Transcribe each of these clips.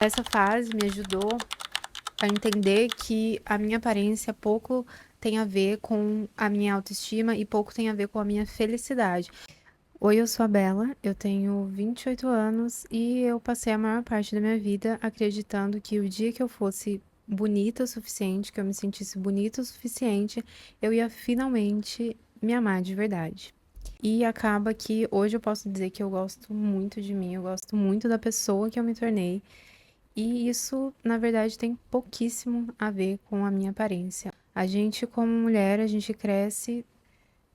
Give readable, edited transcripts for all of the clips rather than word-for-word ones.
Essa fase me ajudou a entender que a minha aparência pouco tem a ver com a minha autoestima e pouco tem a ver com a minha felicidade. Oi, eu sou a Bela, eu tenho 28 anos e eu passei a maior parte da minha vida acreditando que o dia que eu fosse bonita o suficiente, que eu me sentisse bonita o suficiente, eu ia finalmente me amar de verdade. E acaba que hoje eu posso dizer que eu gosto muito de mim, eu gosto muito da pessoa que eu me tornei. E isso, na verdade, tem pouquíssimo a ver com a minha aparência. A gente, como mulher, a gente cresce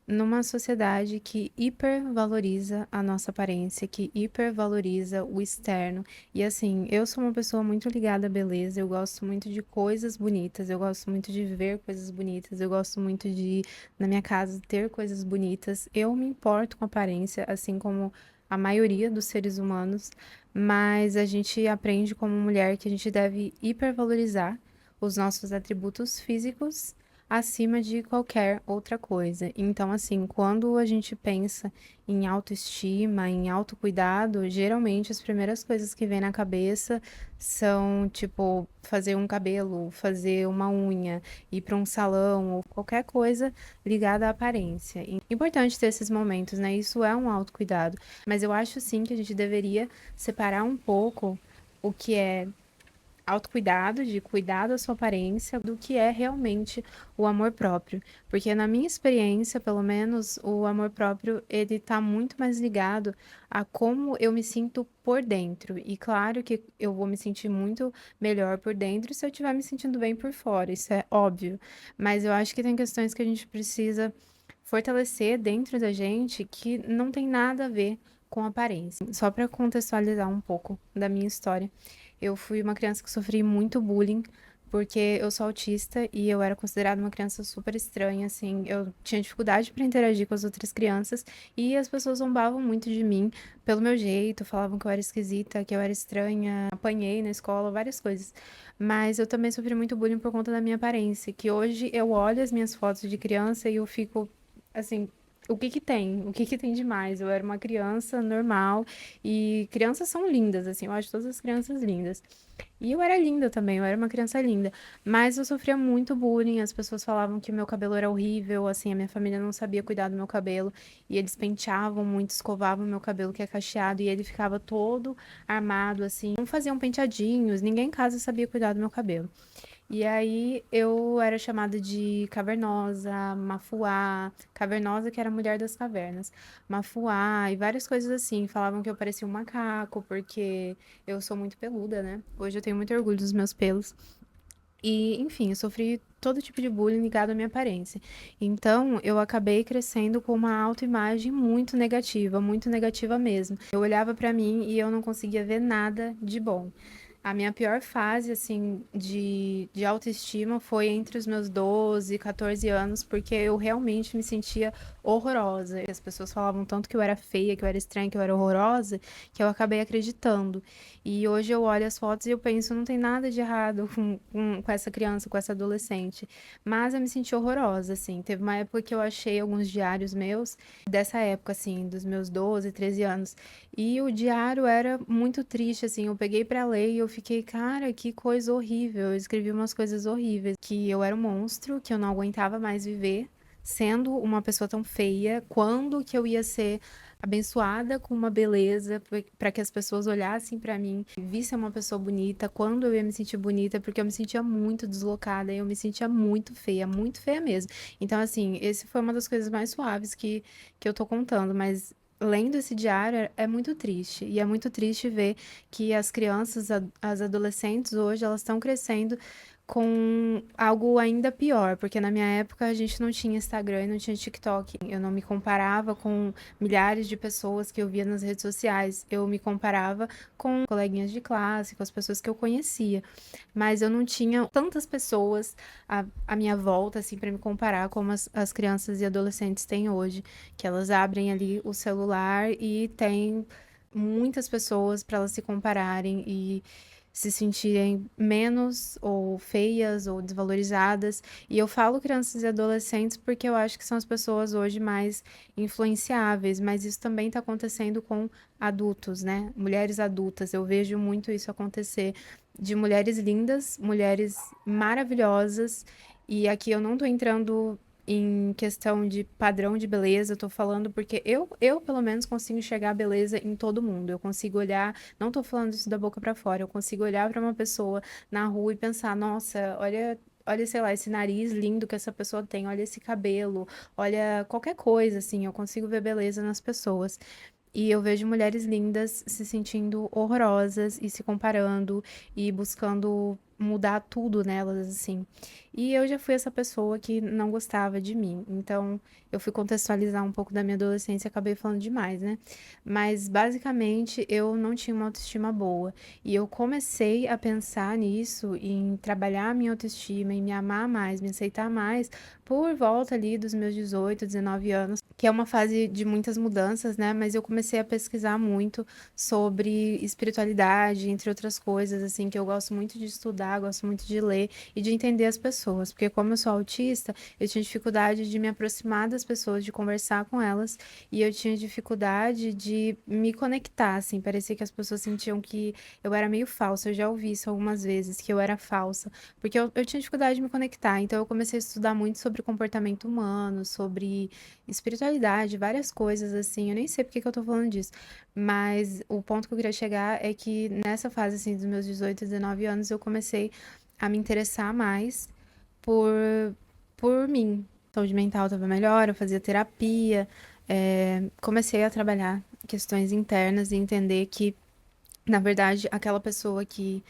numa sociedade que hipervaloriza a nossa aparência, que hipervaloriza o externo. E assim, eu sou uma pessoa muito ligada à beleza, eu gosto muito de coisas bonitas, eu gosto muito de ver coisas bonitas, eu gosto muito de, na minha casa, ter coisas bonitas. Eu me importo com a aparência, assim como a maioria dos seres humanos, mas a gente aprende como mulher que a gente deve hipervalorizar os nossos atributos físicos acima de qualquer outra coisa. Então, assim, quando a gente pensa em autoestima, em autocuidado, geralmente as primeiras coisas que vêm na cabeça são, tipo, fazer um cabelo, fazer uma unha, ir para um salão ou qualquer coisa ligada à aparência. Importante ter esses momentos, né? Isso é um autocuidado, mas eu acho sim que a gente deveria separar um pouco o que é autocuidado, de cuidar da sua aparência, do que é realmente o amor próprio. Porque na minha experiência, pelo menos, o amor próprio, ele tá muito mais ligado a como eu me sinto por dentro. E claro que eu vou me sentir muito melhor por dentro se eu estiver me sentindo bem por fora, isso é óbvio. Mas eu acho que tem questões que a gente precisa fortalecer dentro da gente que não tem nada a ver com aparência. Só para contextualizar um pouco da minha história. Eu fui uma criança que sofri muito bullying, porque eu sou autista e eu era considerada uma criança super estranha, assim, eu tinha dificuldade para interagir com as outras crianças e as pessoas zombavam muito de mim pelo meu jeito, falavam que eu era esquisita, que eu era estranha, apanhei na escola, várias coisas. Mas eu também sofri muito bullying por conta da minha aparência, que hoje eu olho as minhas fotos de criança e eu fico assim, o que que tem? O que que tem de mais? Eu era uma criança normal e crianças são lindas, assim, eu acho todas as crianças lindas. E eu era linda também, eu era uma criança linda. Mas eu sofria muito bullying, as pessoas falavam que o meu cabelo era horrível, assim, a minha família não sabia cuidar do meu cabelo. E eles penteavam muito, escovavam o meu cabelo que é cacheado, e ele ficava todo armado, assim. Não faziam penteadinhos, ninguém em casa sabia cuidar do meu cabelo. E aí eu era chamada de cavernosa, mafuá, cavernosa que era a mulher das cavernas, mafuá e várias coisas assim. Falavam que eu parecia um macaco porque eu sou muito peluda, né? Hoje eu tenho muito orgulho dos meus pelos. E, enfim, eu sofri todo tipo de bullying ligado à minha aparência. Então, eu acabei crescendo com uma autoimagem muito negativa mesmo. Eu olhava pra mim e eu não conseguia ver nada de bom. A minha pior fase, assim, de autoestima foi entre os meus 12 e 14 anos, porque eu realmente me sentia horrorosa. E as pessoas falavam tanto que eu era feia, que eu era estranha, que eu era horrorosa, que eu acabei acreditando. E hoje eu olho as fotos e eu penso, não tem nada de errado com essa criança, com essa adolescente. Mas eu me senti horrorosa, assim. Teve uma época que eu achei alguns diários meus, dessa época, assim, dos meus 12, 13 anos. E o diário era muito triste, assim. Eu peguei pra ler e eu fiquei, cara, que coisa horrível. Eu escrevi umas coisas horríveis. Que eu era um monstro, que eu não aguentava mais viver. Sendo uma pessoa tão feia, quando que eu ia ser abençoada com uma beleza para que as pessoas olhassem para mim, vissem uma pessoa bonita, quando eu ia me sentir bonita, porque eu me sentia muito deslocada e eu me sentia muito feia mesmo. Então, assim, esse foi uma das coisas mais suaves que eu tô contando, mas lendo esse diário é muito triste. E é muito triste ver que as crianças, as adolescentes hoje, elas estão crescendo com algo ainda pior, porque na minha época a gente não tinha Instagram e não tinha TikTok. Eu não me comparava com milhares de pessoas que eu via nas redes sociais. Eu me comparava com coleguinhas de classe, com as pessoas que eu conhecia. Mas eu não tinha tantas pessoas à minha volta, assim, para me comparar como as crianças e adolescentes têm hoje, que elas abrem ali o celular e tem muitas pessoas para elas se compararem e se sentirem menos ou feias ou desvalorizadas. E eu falo crianças e adolescentes porque eu acho que são as pessoas hoje mais influenciáveis, mas isso também está acontecendo com adultos, né? Mulheres adultas. Eu vejo muito isso acontecer de mulheres lindas, mulheres maravilhosas. E aqui eu não tô entrando em questão de padrão de beleza, eu tô falando porque eu pelo menos consigo enxergar a beleza em todo mundo. Eu consigo olhar, não tô falando isso da boca pra fora, eu consigo olhar pra uma pessoa na rua e pensar, nossa, olha, sei lá, esse nariz lindo que essa pessoa tem, olha esse cabelo, olha qualquer coisa assim, eu consigo ver beleza nas pessoas. E eu vejo mulheres lindas se sentindo horrorosas e se comparando e buscando mudar tudo nelas, assim. E eu já fui essa pessoa que não gostava de mim. Então, eu fui contextualizar um pouco da minha adolescência e acabei falando demais, né? Mas, basicamente, eu não tinha uma autoestima boa. E eu comecei a pensar nisso, em trabalhar a minha autoestima, em me amar mais, me aceitar mais, por volta ali dos meus 18, 19 anos, que é uma fase de muitas mudanças, né? Mas eu comecei a pesquisar muito sobre espiritualidade, entre outras coisas, assim, que eu gosto muito de estudar, gosto muito de ler e de entender as pessoas, porque como eu sou autista, eu tinha dificuldade de me aproximar das pessoas, de conversar com elas, e eu tinha dificuldade de me conectar, assim, parecia que as pessoas sentiam que eu era meio falsa, eu já ouvi isso algumas vezes, que eu era falsa, porque eu tinha dificuldade de me conectar, então eu comecei a estudar muito sobre comportamento humano, sobre espiritualidade, várias coisas assim. Eu nem sei por que que eu tô falando disso, mas o ponto que eu queria chegar é que nessa fase assim dos meus 18, 19 anos eu comecei a me interessar mais por por mim. A saúde mental estava melhor, eu fazia terapia, comecei a trabalhar questões internas e entender que na verdade, aquela pessoa que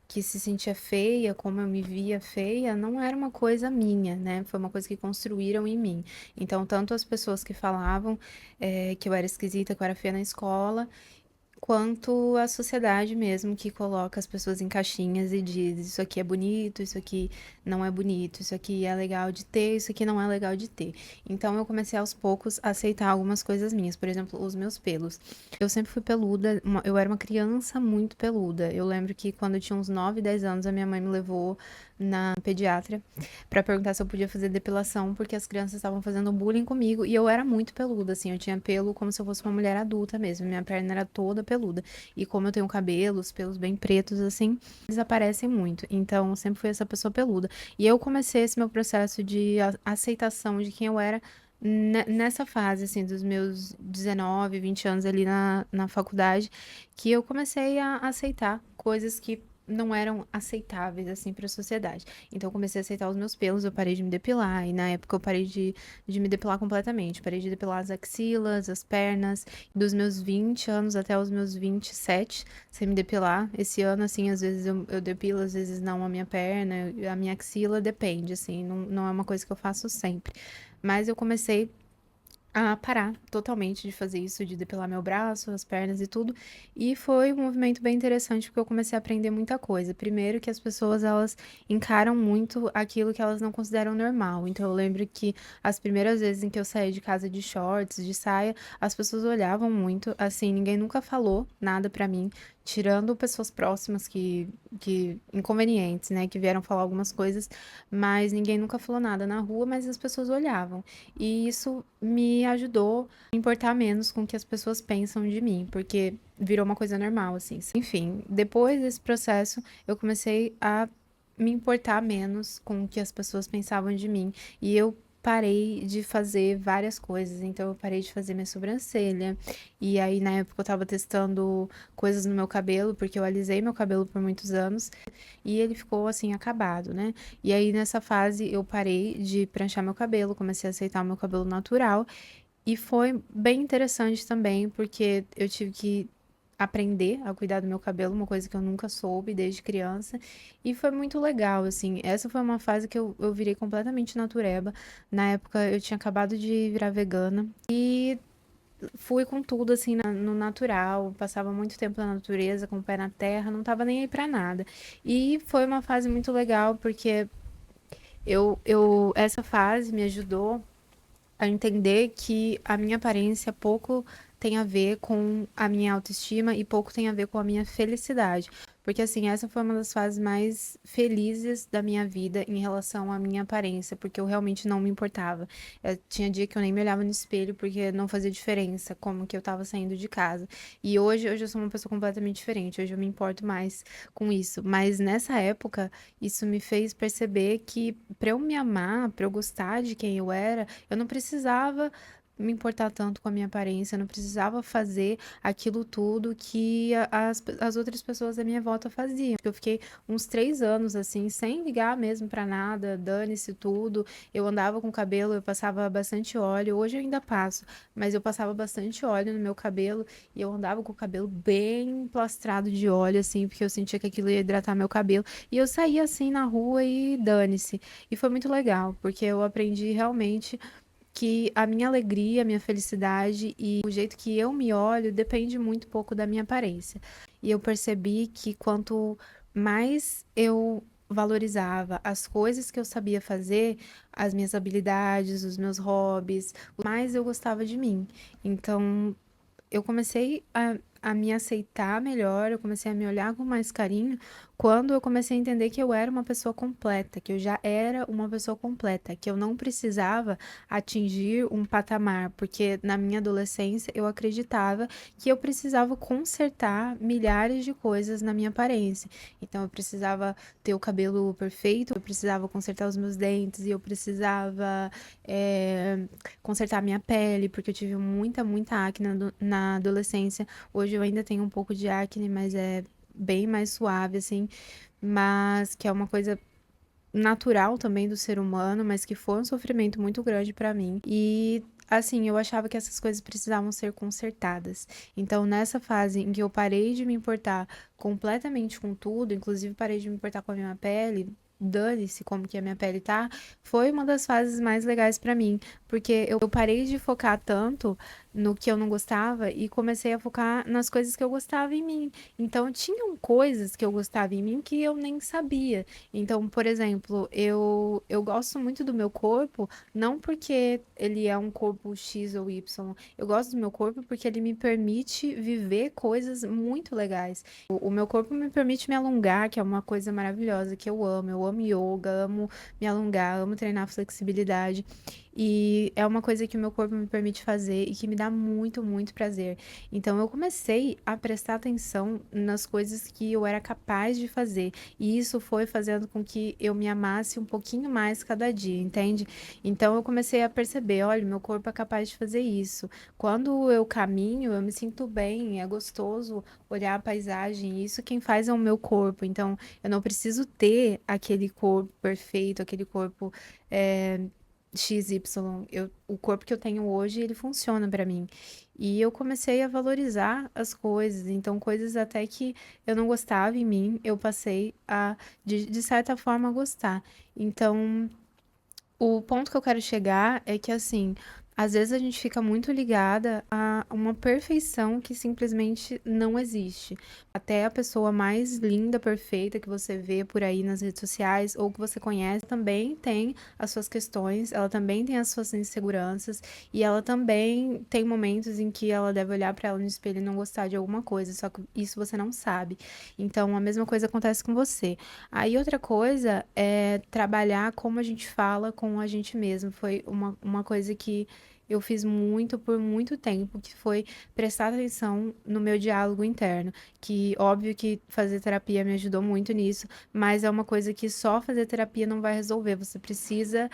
se sentia feia, como eu me via feia, não era uma coisa minha, né? Foi uma coisa que construíram em mim. Então, tanto as pessoas que falavam que eu era esquisita, que eu era feia na escola, quanto a sociedade mesmo que coloca as pessoas em caixinhas e diz isso aqui é bonito, isso aqui não é bonito, isso aqui é legal de ter, isso aqui não é legal de ter. Então eu comecei aos poucos a aceitar algumas coisas minhas, por exemplo, os meus pelos. Eu sempre fui peluda, eu era uma criança muito peluda. Eu lembro que quando eu tinha uns 9, 10 anos, a minha mãe me levou na pediatra pra perguntar se eu podia fazer depilação, porque as crianças estavam fazendo bullying comigo e eu era muito peluda, assim, eu tinha pelo como se eu fosse uma mulher adulta mesmo, minha perna era toda peluda. E como eu tenho cabelo, os pelos bem pretos, assim, desaparecem muito. Então, eu sempre fui essa pessoa peluda. E eu comecei esse meu processo de aceitação de quem eu era nessa fase, assim, dos meus 19, 20 anos ali na faculdade, que eu comecei a aceitar coisas que não eram aceitáveis, assim, para a sociedade. Então, eu comecei a aceitar os meus pelos, eu parei de me depilar, e na época eu parei de me depilar completamente. Parei de depilar as axilas, as pernas, dos meus 20 anos até os meus 27, sem me depilar. Esse ano, assim, às vezes eu depilo, às vezes não a minha perna, a minha axila, depende, assim, não é uma coisa que eu faço sempre. Mas eu comecei a parar totalmente de fazer isso, de depilar meu braço, as pernas e tudo. E foi um movimento bem interessante porque eu comecei a aprender muita coisa. Primeiro que as pessoas elas encaram muito aquilo que elas não consideram normal. Então eu lembro que as primeiras vezes em que eu saí de casa de shorts, de saia, as pessoas olhavam muito, assim, ninguém nunca falou nada pra mim. Tirando pessoas próximas que inconvenientes, né, que vieram falar algumas coisas, mas ninguém nunca falou nada na rua, mas as pessoas olhavam. E isso me ajudou a importar menos com o que as pessoas pensam de mim, porque virou uma coisa normal, assim. Enfim, depois desse processo, eu comecei a me importar menos com o que as pessoas pensavam de mim. E eu parei de fazer várias coisas. Então, eu parei de fazer minha sobrancelha. E aí, na época, eu tava testando coisas no meu cabelo, porque eu alisei meu cabelo por muitos anos. E ele ficou assim, acabado, né? E aí, nessa fase, eu parei de pranchar meu cabelo, comecei a aceitar o meu cabelo natural. E foi bem interessante também, porque eu tive que aprender a cuidar do meu cabelo, uma coisa que eu nunca soube desde criança. E foi muito legal, assim. Essa foi uma fase que eu virei completamente natureba. Na época, eu tinha acabado de virar vegana. E fui com tudo, assim, no natural. Passava muito tempo na natureza, com o pé na terra, não tava nem aí pra nada. E foi uma fase muito legal, porque essa fase me ajudou a entender que a minha aparência pouco tem a ver com a minha autoestima e pouco tem a ver com a minha felicidade. Porque assim, essa foi uma das fases mais felizes da minha vida em relação à minha aparência, porque eu realmente não me importava. Tinha dia que eu nem me olhava no espelho porque não fazia diferença como que eu tava saindo de casa. E hoje eu sou uma pessoa completamente diferente. Hoje eu me importo mais com isso. Mas nessa época, isso me fez perceber que para eu me amar, para eu gostar de quem eu era, eu não precisava me importar tanto com a minha aparência, eu não precisava fazer aquilo tudo que as outras pessoas da minha volta faziam. Eu fiquei uns 3 anos assim, sem ligar mesmo pra nada, dane-se tudo. Eu andava com o cabelo, eu passava bastante óleo, hoje eu ainda passo, mas eu passava bastante óleo no meu cabelo e eu andava com o cabelo bem plastrado de óleo, assim, porque eu sentia que aquilo ia hidratar meu cabelo. E eu saía assim na rua e dane-se. E foi muito legal, porque eu aprendi realmente que a minha alegria, a minha felicidade e o jeito que eu me olho depende muito pouco da minha aparência. E eu percebi que quanto mais eu valorizava as coisas que eu sabia fazer, as minhas habilidades, os meus hobbies, mais eu gostava de mim. Então, eu comecei a me aceitar melhor, eu comecei a me olhar com mais carinho quando eu comecei a entender que eu era uma pessoa completa, que eu já era uma pessoa completa, que eu não precisava atingir um patamar, porque na minha adolescência eu acreditava que eu precisava consertar milhares de coisas na minha aparência. Então eu precisava ter o cabelo perfeito, eu precisava consertar os meus dentes e eu precisava. eh, Consertar a minha pele, porque eu tive muita acne na adolescência. Hoje eu ainda tenho um pouco de acne, mas é bem mais suave, assim. Mas que é uma coisa natural também do ser humano, mas que foi um sofrimento muito grande pra mim. E assim, eu achava que essas coisas precisavam ser consertadas. Então, nessa fase em que eu parei de me importar completamente com tudo, inclusive parei de me importar com a minha pele, dane-se como que a minha pele tá, foi uma das fases mais legais pra mim, porque eu parei de focar tanto no que eu não gostava e comecei a focar nas coisas que eu gostava em mim. Então, tinham coisas que eu gostava em mim que eu nem sabia. Então, por exemplo, eu gosto muito do meu corpo, não porque ele é um corpo X ou Y. Eu gosto do meu corpo porque ele me permite viver coisas muito legais. O meu corpo me permite me alongar, que é uma coisa maravilhosa que eu amo. Eu amo yoga, amo me alongar, amo treinar flexibilidade. E é uma coisa que o meu corpo me permite fazer e que me dá muito prazer. Então eu comecei a prestar atenção nas coisas que eu era capaz de fazer. E isso foi fazendo com que eu me amasse um pouquinho mais cada dia, entende? Então eu comecei a perceber, olha, meu corpo é capaz de fazer isso. Quando eu caminho, eu me sinto bem, é gostoso olhar a paisagem. Isso quem faz é o meu corpo. Então eu não preciso ter aquele corpo perfeito, aquele corpo XY. O corpo que eu tenho hoje, ele funciona pra mim. E eu comecei a valorizar as coisas. Então, coisas até que eu não gostava em mim, eu passei a, de certa forma, gostar. Então, o ponto que eu quero chegar é que, assim, às vezes a gente fica muito ligada a uma perfeição que simplesmente não existe. Até a pessoa mais linda, perfeita que você vê por aí nas redes sociais ou que você conhece também tem as suas questões, ela também tem as suas inseguranças e ela também tem momentos em que ela deve olhar pra ela no espelho e não gostar de alguma coisa, só que isso você não sabe. Então, a mesma coisa acontece com você. Aí outra coisa é trabalhar como a gente fala com a gente mesmo. Foi uma coisa que eu fiz muito por muito tempo, que foi prestar atenção no meu diálogo interno. Que óbvio que fazer terapia me ajudou muito nisso, mas é uma coisa que só fazer terapia não vai resolver. Você precisa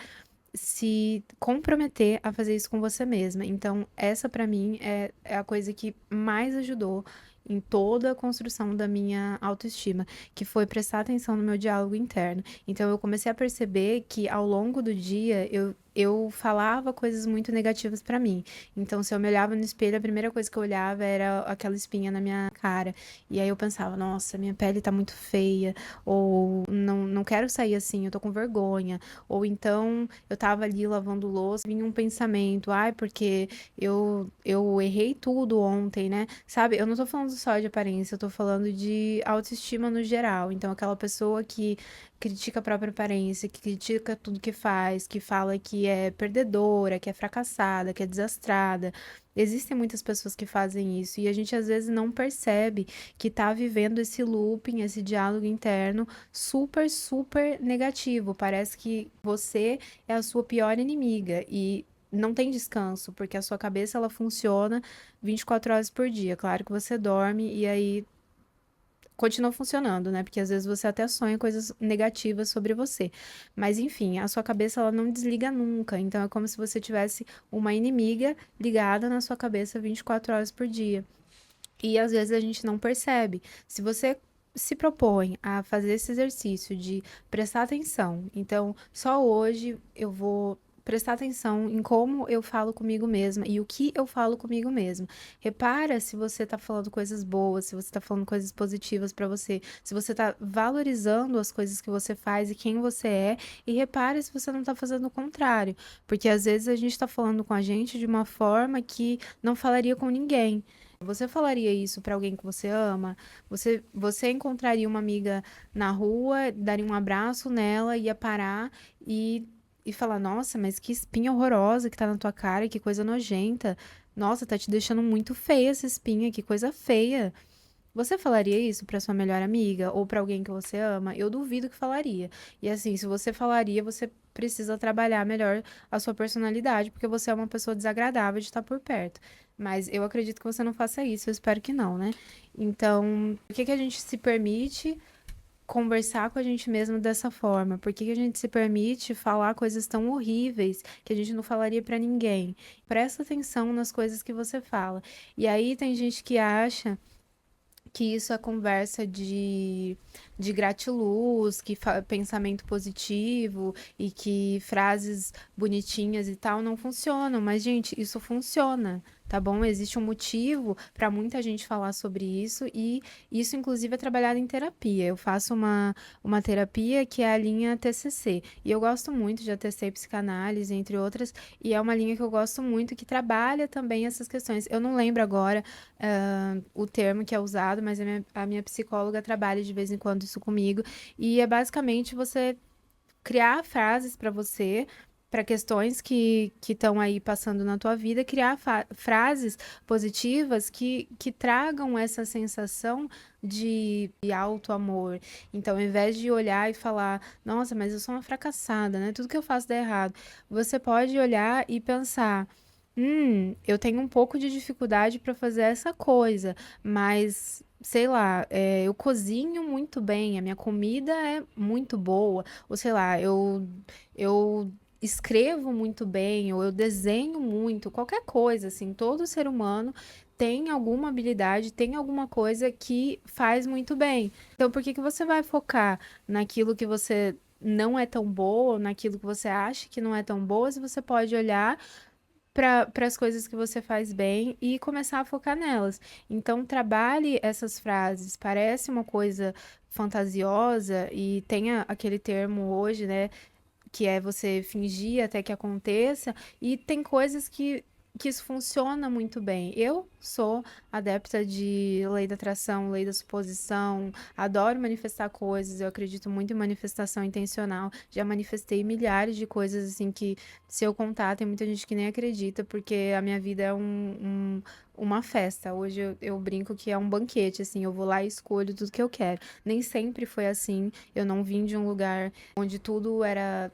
se comprometer a fazer isso com você mesma. Então, essa pra mim é a coisa que mais ajudou em toda a construção da minha autoestima, que foi prestar atenção no meu diálogo interno. Então, eu comecei a perceber que ao longo do dia eu falava coisas muito negativas pra mim. Então, se eu me olhava no espelho, a primeira coisa que eu olhava era aquela espinha na minha cara. E aí eu pensava, nossa, minha pele tá muito feia, ou não quero sair assim, eu tô com vergonha. Ou então eu tava ali lavando louça, vinha um pensamento, ai, porque eu errei tudo ontem, né? Sabe? Eu não tô falando só de aparência, eu tô falando de autoestima no geral. Então, aquela pessoa que critica a própria aparência, que critica tudo que faz, que fala que é perdedora, que é fracassada, que é desastrada. Existem muitas pessoas que fazem isso e a gente às vezes não percebe que tá vivendo esse looping, esse diálogo interno super, super negativo. Parece que você é a sua pior inimiga e não tem descanso, porque a sua cabeça ela funciona 24 horas por dia. Claro que você dorme e aí continua funcionando, né? Porque às vezes você até sonha coisas negativas sobre você. Mas enfim, a sua cabeça ela não desliga nunca. Então é como se você tivesse uma inimiga ligada na sua cabeça 24 horas por dia. E às vezes a gente não percebe. Se você se propõe a fazer esse exercício de prestar atenção, então só hoje eu vou prestar atenção em como eu falo comigo mesma e o que eu falo comigo mesma. Repara se você tá falando coisas boas, se você tá falando coisas positivas pra você, se você tá valorizando as coisas que você faz e quem você é, e repara se você não tá fazendo o contrário, porque às vezes a gente tá falando com a gente de uma forma que não falaria com ninguém. Você falaria isso pra alguém que você ama? Você encontraria uma amiga na rua, daria um abraço nela, ia parar e falar: Nossa, mas que espinha horrorosa que tá na tua cara, que coisa nojenta. Nossa, tá te deixando muito feia essa espinha, que coisa feia. Você falaria isso pra sua melhor amiga ou pra alguém que você ama? Eu duvido que falaria. E assim, se você falaria, você precisa trabalhar melhor a sua personalidade, porque você é uma pessoa desagradável de estar por perto. Mas eu acredito que você não faça isso, eu espero que não, né? Então, por que que a gente se permite conversar com a gente mesmo dessa forma? Por que que a gente se permite falar coisas tão horríveis que a gente não falaria pra ninguém? Presta atenção nas coisas que você fala. E aí tem gente que acha que isso é conversa de gratiluz, que pensamento positivo e que frases bonitinhas e tal não funcionam. Mas, gente, isso funciona, tá bom? Existe um motivo para muita gente falar sobre isso e isso, inclusive, é trabalhado em terapia. Eu faço uma terapia que é a linha TCC e eu gosto muito de ATC e psicanálise, entre outras, e é uma linha que eu gosto muito que trabalha também essas questões. Eu não lembro agora o termo que é usado, mas a minha psicóloga trabalha de vez em quando isso comigo. E é basicamente você criar frases para você, para questões que estão aí passando na tua vida, criar frases positivas que tragam essa sensação de auto-amor. Então, ao invés de olhar e falar, nossa, mas eu sou uma fracassada, né? Tudo que eu faço dá errado. Você pode olhar e pensar. Eu tenho um pouco de dificuldade para fazer essa coisa, mas sei lá, eu cozinho muito bem, a minha comida é muito boa, ou sei lá, eu escrevo muito bem, ou eu desenho muito, qualquer coisa, assim, todo ser humano tem alguma habilidade, tem alguma coisa que faz muito bem. Então, por que que você vai focar naquilo que você não é tão boa, ou naquilo que você acha que não é tão boa, se você pode olhar para as coisas que você faz bem e começar a focar nelas. Então, trabalhe essas frases. Parece uma coisa fantasiosa e tem aquele termo hoje, né, que é você fingir até que aconteça, e tem coisas que isso funciona muito bem. Eu sou adepta de lei da atração, lei da suposição, adoro manifestar coisas, eu acredito muito em manifestação intencional. Já manifestei milhares de coisas assim que, se eu contar, tem muita gente que nem acredita, porque a minha vida é uma festa. Hoje eu brinco que é um banquete, assim, eu vou lá e escolho tudo que eu quero. Nem sempre foi assim, eu não vim de um lugar onde tudo era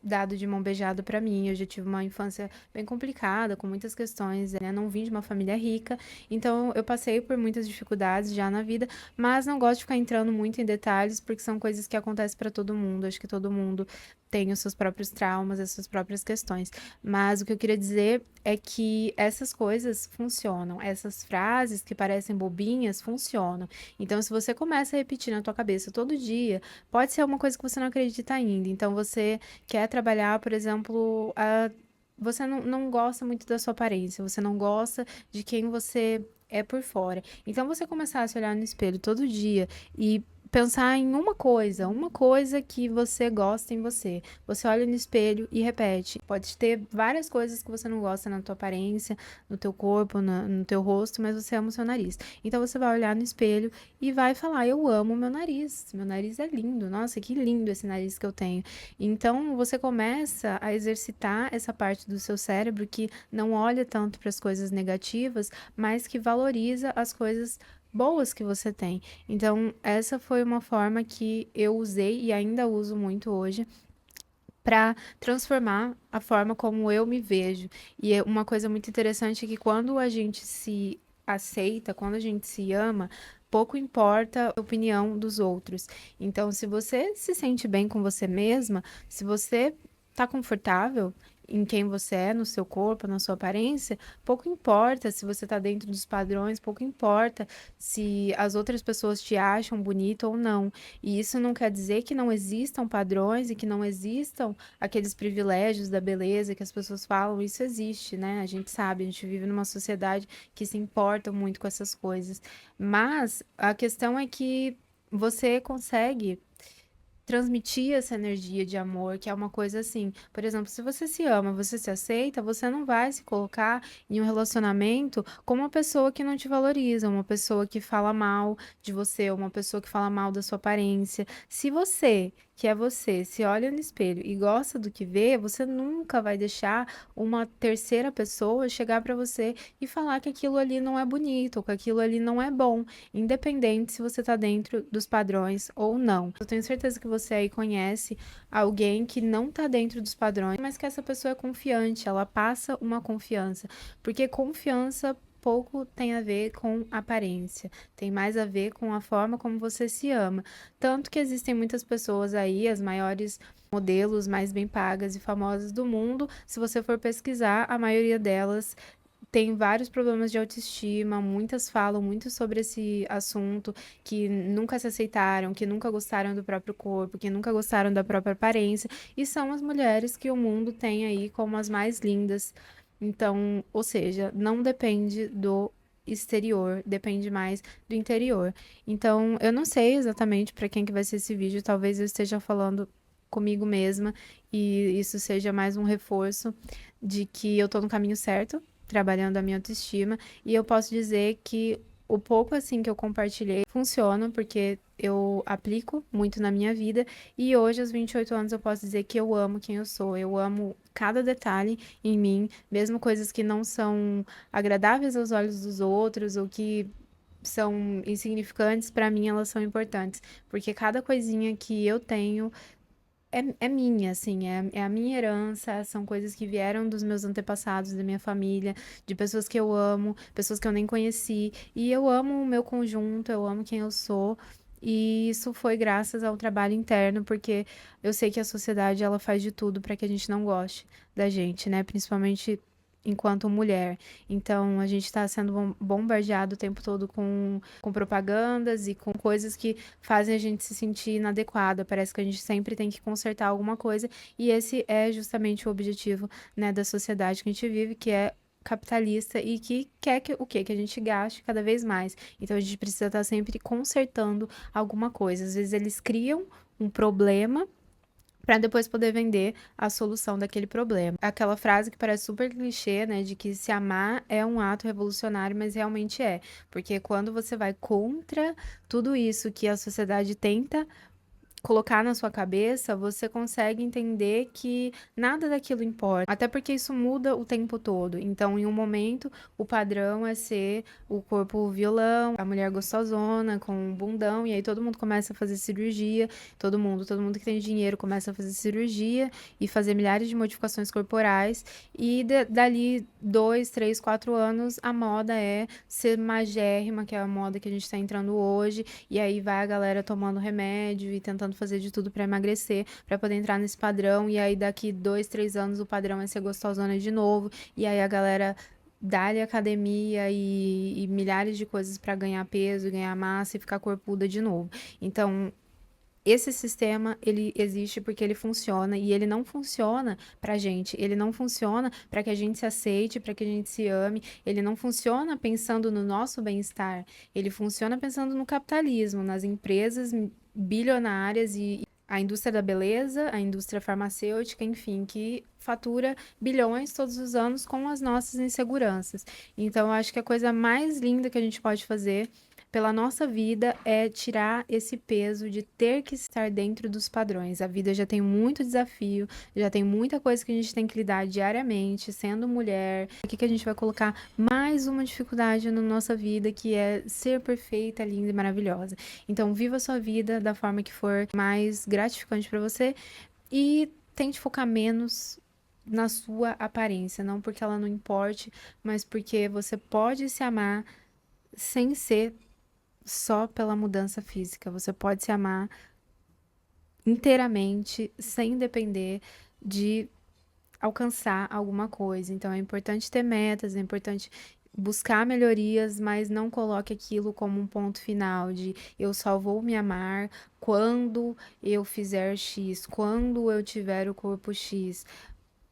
dado de mão beijada pra mim. Eu já tive uma infância bem complicada, com muitas questões, né? Não vim de uma família rica, então eu passei por muitas dificuldades já na vida, mas não gosto de ficar entrando muito em detalhes, porque são coisas que acontecem pra todo mundo. Acho que todo mundo tem os seus próprios traumas, as suas próprias questões. Mas o que eu queria dizer é que essas coisas funcionam, essas frases que parecem bobinhas funcionam. Então, se você começa a repetir na tua cabeça todo dia, pode ser uma coisa que você não acredita ainda. Então, você quer trabalhar, por exemplo, você não gosta muito da sua aparência, você não gosta de quem você é por fora. Então, você começar a se olhar no espelho todo dia e pensar em uma coisa que você gosta em você. Você olha no espelho e repete. Pode ter várias coisas que você não gosta na tua aparência, no teu corpo, no teu rosto, mas você ama o seu nariz. Então você vai olhar no espelho e vai falar: eu amo meu nariz. Meu nariz é lindo. Nossa, que lindo esse nariz que eu tenho. Então você começa a exercitar essa parte do seu cérebro que não olha tanto para as coisas negativas, mas que valoriza as coisas boas que você tem. Então, essa foi uma forma que eu usei e ainda uso muito hoje para transformar a forma como eu me vejo. E é uma coisa muito interessante é que quando a gente se aceita, quando a gente se ama, pouco importa a opinião dos outros. Então, se você se sente bem com você mesma, se você tá confortável em quem você é, no seu corpo, na sua aparência, pouco importa se você tá dentro dos padrões, pouco importa se as outras pessoas te acham bonito ou não. E isso não quer dizer que não existam padrões e que não existam aqueles privilégios da beleza que as pessoas falam. Isso existe, né? A gente sabe, a gente vive numa sociedade que se importa muito com essas coisas. Mas a questão é que você consegue transmitir essa energia de amor, que é uma coisa assim. Por exemplo, se você se ama, você se aceita, você não vai se colocar em um relacionamento com uma pessoa que não te valoriza, uma pessoa que fala mal de você, uma pessoa que fala mal da sua aparência. Se você, que é você, se olha no espelho e gosta do que vê, você nunca vai deixar uma terceira pessoa chegar pra você e falar que aquilo ali não é bonito, ou que aquilo ali não é bom, independente se você tá dentro dos padrões ou não. Eu tenho certeza que você aí conhece alguém que não tá dentro dos padrões, mas que essa pessoa é confiante, ela passa uma confiança, porque confiança pouco tem a ver com aparência, tem mais a ver com a forma como você se ama. Tanto que existem muitas pessoas aí, as maiores modelos mais bem pagas e famosas do mundo, se você for pesquisar, a maioria delas tem vários problemas de autoestima, muitas falam muito sobre esse assunto, que nunca se aceitaram, que nunca gostaram do próprio corpo, que nunca gostaram da própria aparência, e são as mulheres que o mundo tem aí como as mais lindas. Então, ou seja, não depende do exterior, depende mais do interior. Então, eu não sei exatamente para quem que vai ser esse vídeo, talvez eu esteja falando comigo mesma e isso seja mais um reforço de que eu tô no caminho certo, trabalhando a minha autoestima, e eu posso dizer que o pouco assim que eu compartilhei funciona porque eu aplico muito na minha vida e hoje aos 28 anos eu posso dizer que eu amo quem eu sou, eu amo cada detalhe em mim, mesmo coisas que não são agradáveis aos olhos dos outros ou que são insignificantes, para mim elas são importantes, porque cada coisinha que eu tenho é minha, assim, é a minha herança, são coisas que vieram dos meus antepassados, da minha família, de pessoas que eu amo, pessoas que eu nem conheci, e eu amo o meu conjunto, eu amo quem eu sou, e isso foi graças ao trabalho interno, porque eu sei que a sociedade, ela faz de tudo para que a gente não goste da gente, né, principalmente enquanto mulher. Então, a gente está sendo bombardeado o tempo todo com propagandas e com coisas que fazem a gente se sentir inadequada. Parece que a gente sempre tem que consertar alguma coisa, e esse é justamente o objetivo, né, da sociedade que a gente vive, que é capitalista e que quer que o quê? Que a gente gaste cada vez mais. Então a gente precisa estar sempre consertando alguma coisa. Às vezes eles criam um problema para depois poder vender a solução daquele problema. Aquela frase que parece super clichê, né, de que se amar é um ato revolucionário, mas realmente é, porque quando você vai contra tudo isso que a sociedade tenta colocar na sua cabeça, você consegue entender que nada daquilo importa. Até porque isso muda o tempo todo. Então, em um momento, o padrão é ser o corpo violão, a mulher gostosona, com um bundão, e aí todo mundo começa a fazer cirurgia, todo mundo que tem dinheiro começa a fazer cirurgia e fazer milhares de modificações corporais, e dali 2, 3, 4 anos, a moda é ser magérrima, que é a moda que a gente tá entrando hoje, e aí vai a galera tomando remédio e tentando fazer de tudo pra emagrecer, pra poder entrar nesse padrão. E aí daqui 2, 3 anos o padrão é ser gostosona de novo. E aí a galera dá-lhe academia e milhares de coisas pra ganhar peso, ganhar massa e ficar corpuda de novo. Então, esse sistema, ele existe porque ele funciona e ele não funciona pra gente, ele não funciona para que a gente se aceite, para que a gente se ame, ele não funciona pensando no nosso bem-estar, ele funciona pensando no capitalismo, nas empresas bilionárias e a indústria da beleza, a indústria farmacêutica, enfim, que fatura bilhões todos os anos com as nossas inseguranças. Então, eu acho que a coisa mais linda que a gente pode fazer pela nossa vida é tirar esse peso de ter que estar dentro dos padrões. A vida já tem muito desafio, já tem muita coisa que a gente tem que lidar diariamente, sendo mulher. O que a gente vai colocar mais uma dificuldade na nossa vida, que é ser perfeita, linda e maravilhosa. Então, viva a sua vida da forma que for mais gratificante para você e tente focar menos na sua aparência, não porque ela não importe, mas porque você pode se amar sem ser só pela mudança física. Você pode se amar inteiramente, sem depender de alcançar alguma coisa. Então é importante ter metas, é importante buscar melhorias, mas não coloque aquilo como um ponto final de eu só vou me amar quando eu fizer X, quando eu tiver o corpo X.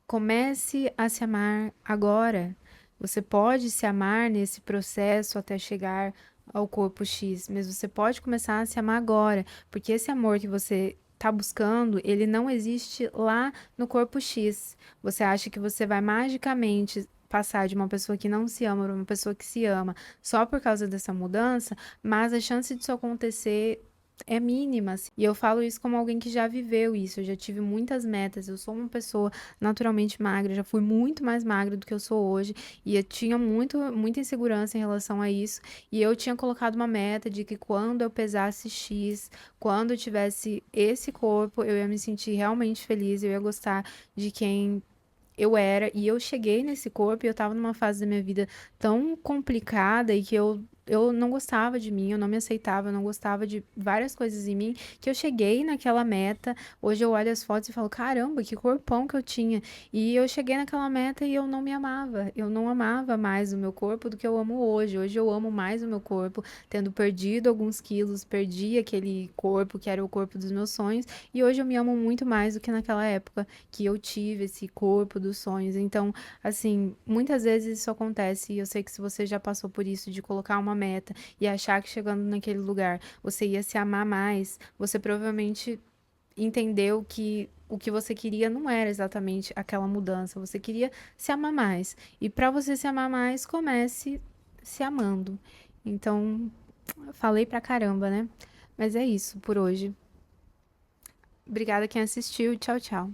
Comece a se amar agora. Você pode se amar nesse processo até chegar ao corpo X, mas você pode começar a se amar agora, porque esse amor que você está buscando, ele não existe lá no corpo X. Você acha que você vai magicamente passar de uma pessoa que não se ama para uma pessoa que se ama só por causa dessa mudança, mas a chance disso acontecer é mínima, assim. E eu falo isso como alguém que já viveu isso, eu já tive muitas metas, eu sou uma pessoa naturalmente magra, já fui muito mais magra do que eu sou hoje, e eu tinha muita insegurança em relação a isso, e eu tinha colocado uma meta de que quando eu pesasse X, quando eu tivesse esse corpo, eu ia me sentir realmente feliz, eu ia gostar de quem eu era, e eu cheguei nesse corpo e eu tava numa fase da minha vida tão complicada e que eu não gostava de mim, eu não me aceitava, eu não gostava de várias coisas em mim, que eu cheguei naquela meta. Hoje eu olho as fotos e falo, caramba, que corpão que eu tinha. E eu cheguei naquela meta e eu não me amava. Eu não amava mais o meu corpo do que eu amo hoje. Hoje eu amo mais o meu corpo, tendo perdido alguns quilos, perdi aquele corpo que era o corpo dos meus sonhos, e hoje eu me amo muito mais do que naquela época que eu tive esse corpo dos sonhos. Então, assim, muitas vezes isso acontece e eu sei que se você já passou por isso de colocar uma meta e achar que chegando naquele lugar você ia se amar mais, você provavelmente entendeu que o que você queria não era exatamente aquela mudança, você queria se amar mais. E para você se amar mais, comece se amando. Então, falei pra caramba, né? Mas é isso por hoje. Obrigada quem assistiu. Tchau, tchau.